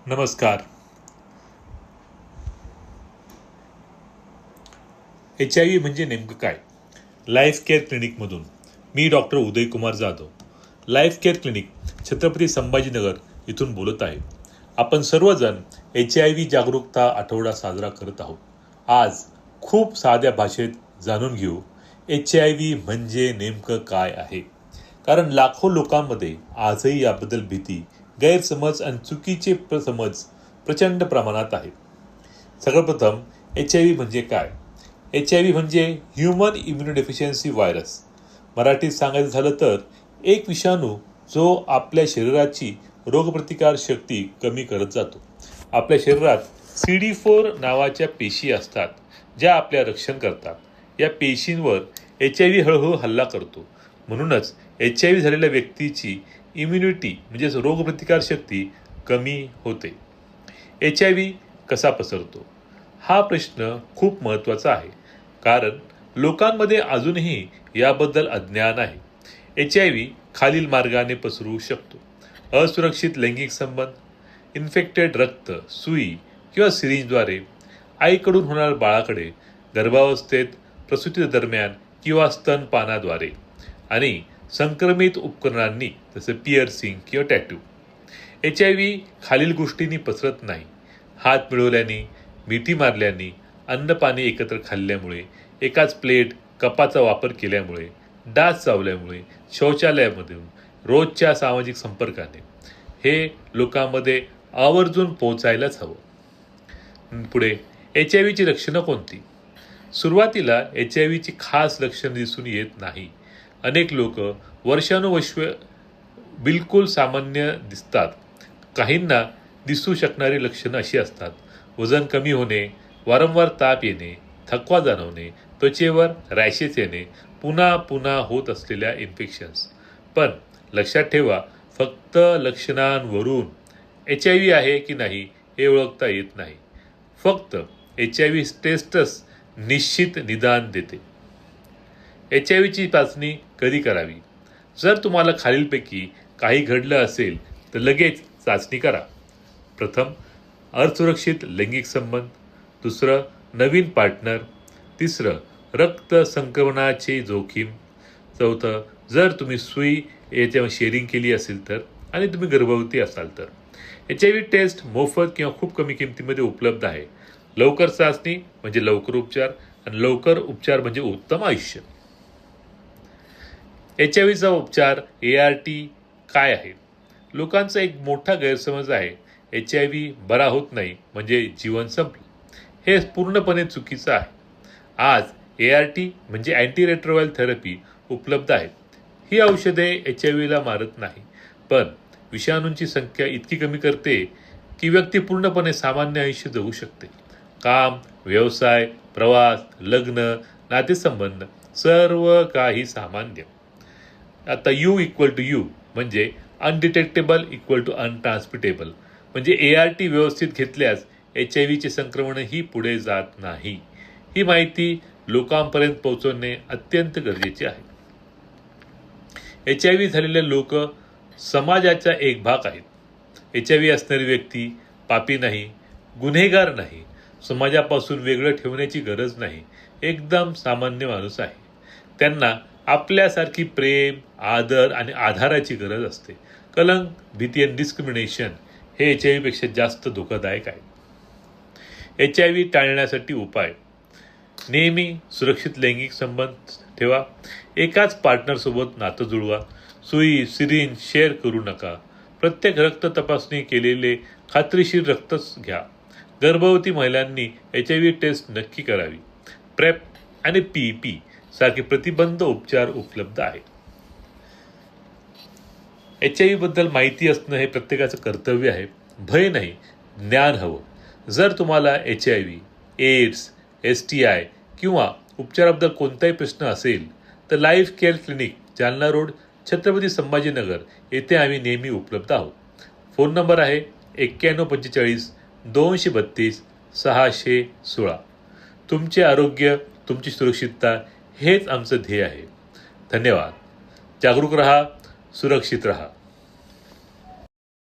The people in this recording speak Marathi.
नमस्कार. HIV म्हणजे नेमकं काय? लाईफ केअर क्लिनिकमधून मी doctor Udaykumar Jadhav. Life care clinic, Chhatrapati Sambhajinagar इथून बोलत आहे. आपण सर्वजण HIV जागरूकता आठवडा साजरा करत आहोत. आज खूप साध्या भाषेत जाणून घेऊ HIV म्हणजे नेमकं काय आहे. कारण लाखो लोकांमध्ये आजही याबद्दल भीती, गैरसमज आणि चुकीचे समज प्रचंड प्रमाणात आहे. सर्वप्रथम HIV म्हणजे काय? HIV म्हणजे ह्युमन इम्युनोडेफिशियन्सी व्हायरस. मराठीत सांगायचं झालं तर एक विषाणू जो आपल्या शरीराची रोगप्रतिकार शक्ती कमी करत जातो. आपल्या शरीरात CD4 नावाच्या पेशी असतात ज्या आपल्या रक्षण करतात. या पेशींवर HIV हळूहळू हल्ला करतो. म्हणूनच HIV झालेल्या व्यक्तीची इम्युनिटी म्हणजेच रोगप्रतिकार शक्ती कमी होते. HIV कसा पसरतो? हा प्रश्न खूप महत्त्वाचा आहे, कारण लोकांमध्ये अजूनही याबद्दल अज्ञान आहे. HIV खालील मार्गाने पसरू शकतो: असुरक्षित लैंगिक संबंध, इन्फेक्टेड रक्त, सुई किंवा सिरिंजद्वारे, आईकडून होणार बाळाकडे, गर्भावस्थेत, प्रसूती दरम्यान किंवा स्तनपानाद्वारे, आणि संक्रमित उपकरणांनी जसे पिअर्सिंग किंवा टॅटू. HIV खालील गोष्टींनी पसरत नाही: हात मिळवल्याने, मिठी मारल्याने, अन्न पाणी एकत्र खाल्ल्यामुळे, एकाच प्लेट कपाचा वापर केल्यामुळे, डास चावल्यामुळे, शौचालयामधून, रोजच्या सामाजिक संपर्काने. हे लोकांमध्ये आवर्जून पोहोचायलाच हवं. पुढे HIVची लक्षणं कोणती? सुरुवातीला HIVची खास लक्षणं दिसून येत नाही. अनेक लोक वर्षानुवर्षे बिलकुल सामान्य दिसतात. काहींना दिसू शकणारी लक्षणं अशी असतात: वजन कमी होणे, वारंवार ताप येणे, थकवा जाणवणे, त्वचेवर रॅशेस येणे, पुन्हा पुन्हा होत असलेल्या इन्फेक्शन्स. पण लक्षात ठेवा, फक्त लक्षणांवरून HIV आहे की नाही हे ओळखता येत नाही. फक्त HIV टेस्टच निश्चित निदान देते. HIVची चाचणी कधी करावी? जर तुम्हाला खालीलपैकी काही घडलं असेल तर लगेच चाचणी करा. प्रथम, असुरक्षित लैंगिक संबंध. दुसरं, नवीन पार्टनर. तिसरं, रक्त संक्रमणाची जोखीम. चौथं, जर तुम्ही सुई याच्यावर शेअरिंग केली असेल तर, आणि तुम्ही गर्भवती असाल तर. HIV टेस्ट मोफत किंवा खूप कमी किमतीमध्ये उपलब्ध आहे. लवकर चाचणी म्हणजे लवकर उपचार, आणि लवकर उपचार म्हणजे उत्तम आयुष्य. HIVचा उपचार ART काय आहे? लोकांचा एक मोठा गैरसमज आहे, HIV बरा होत नाही म्हणजे जीवन संपलं. हे पूर्णपणे चुकीचं आहे. आज ART म्हणजे अँटी रेट्रोवायल थेरपी उपलब्ध आहेत. ही औषधे HIVला मारत नाही, पण विषाणूंची संख्या इतकी कमी करते की व्यक्ती पूर्णपणे सामान्य आयुष्य जगू शकते. काम, व्यवसाय, प्रवास, लग्न, नातेसंबंध सर्व काही सामान्य. आता U=U म्हणजे अनडिटेक्टेबल = अनट्रान्समिटेबल. म्हणजे ART व्यवस्थित घेतल्यास HIVचे संक्रमणही पुढे जात नाही. ही माहिती लोकांपर्यंत पोहोचवणे अत्यंत गरजेचे आहे. HIV झालेले लोक समाजाचा एक भाग आहेत. HIV असणारी व्यक्ती पापी नाही, गुन्हेगार नाही, समाजापासून वेगळं ठेवण्याची गरज नाही, एकदम सामान्य माणूस आहे. त्यांना आपल्यासारखी प्रेम, आदर आणि आधाराची गरज असते. कलंक, भीती आणि डिस्क्रिमिनेशन हे HIV पेक्षा जास्त धोकादायक आहे. HIV टाळण्यासाठी उपाय: नेहमी सुरक्षित लैंगिक संबंध ठेवा. एकाच पार्टनरसोबत नातं जुळवा. सुई, सिरिंज शेअर करू नका. प्रत्येक रक्त तपासणी केलेले खात्रीशीर रक्तच घ्या. गर्भवती महिलांनी HIV टेस्ट नक्की करावी. प्रेप आणि PEP सारखे प्रतिबंध उपचार उपलब्ध आहेत. HIV बद्दल माहिती असणं हे प्रत्येकाचं कर्तव्य आहे. भय नाही, ज्ञान हवं. जर तुम्हाला HIV, एड्स, STI किंवा उपचाराबद्दल कोणताही प्रश्न असेल तर life care clinic, Jalna road, Chhatrapati Sambhajinagar येथे आम्ही नेहमी उपलब्ध आहोत. फोन नंबर आहे 9145 232 616. तुमचे आरोग्य, तुमची सुरक्षितता हेच आमचं ध्येय आहे. धन्यवाद. जागरूक रहा, सुरक्षित रहा.